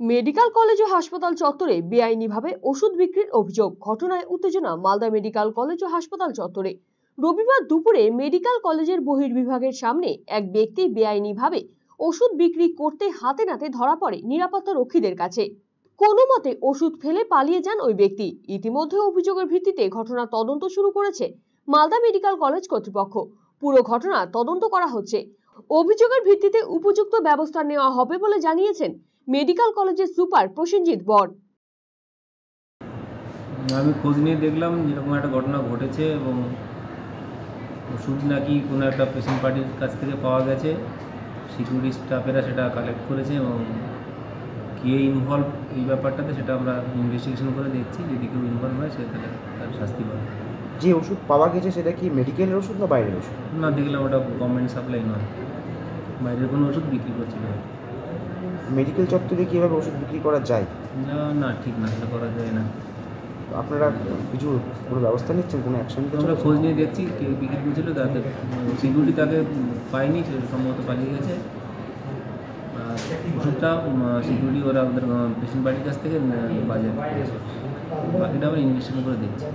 Medical college ও হাসপাতাল চত্বরে বেআইনিভাবে ওষুধ বিক্রির অভিযোগ। ঘটনায় উত্তেজনা মালদা মেডিকেল কলেজ ও হাসপাতাল চত্বরে। রবিবার দুপুরে মেডিকেল কলেজের বহির্বিভাগের সামনে এক ব্যক্তি বেআইনিভাবে ওষুধ বিক্রি করতে হাতে নাতে ধরা পড়ে নিরাপত্তা রক্ষীদের কাছে। কোনো মতে ওষুধ ফেলে পালিয়ে যান ওই ব্যক্তি। ইতিমধ্যে অভিযোগের ভিত্তিতে ঘটনা তদন্ত শুরু করেছে মালদা মেডিকেল কলেজ কর্তৃপক্ষ। পুরো ঘটনা তদন্ত করা হচ্ছে। অভিযোগের ভিত্তিতে উপযুক্ত ব্যবস্থা নেওয়া হবে বলে জানিয়েছেন মেডিকেল কলেজের সুপার প্রসেনজিৎ বর। আমি খোঁজ নিয়ে দেখলাম যেরকম একটা ঘটনা ঘটেছে এবং ওষুধ নাকি কোনো একটা পেশেন্ট পার্টির কাছ থেকে পাওয়া গেছে। সিকিউরিটি স্টাফেরা সেটা কালেক্ট করেছে এবং কে ইনভলভ এই ব্যাপারটাতে সেটা আমরা ইনভেস্টিগেশন করে দেখছি। যদি কেউ ইনভলভ হয় সে তাহলে তার শাস্তি পাবে। যে ওষুধ পাওয়া গেছে সেটা কি মেডিকেলের ওষুধ না বাইরের ওষুধ? না, দেখলাম ওটা গভর্নমেন্ট সাপ্লাই নয়, বাইরের কোনো ওষুধ বিক্রি করছিল। মেডিকেল চত্বরে কীভাবে ওষুধ বিক্রি করা যায়? না, ঠিক না, সেটা করা যায় না। আপনারা কিছু কোনো ব্যবস্থা নিচ্ছেন, কোনো অ্যাকশন? আমরা খোঁজ নিয়ে দেখছি কে বিক্রি করছিল। তাদের সিকিউরিটি তাকে পায়নি, সে সম্ভবত পালিয়ে গেছে। আর ওষুধটা সিকিউরিটি ওরা আমাদের পেশেন্ট বাড়ির কাছ থেকে বাজার করেছে। বাকিটা আমরা ইনভেস্টিগেশন করে দেখছি।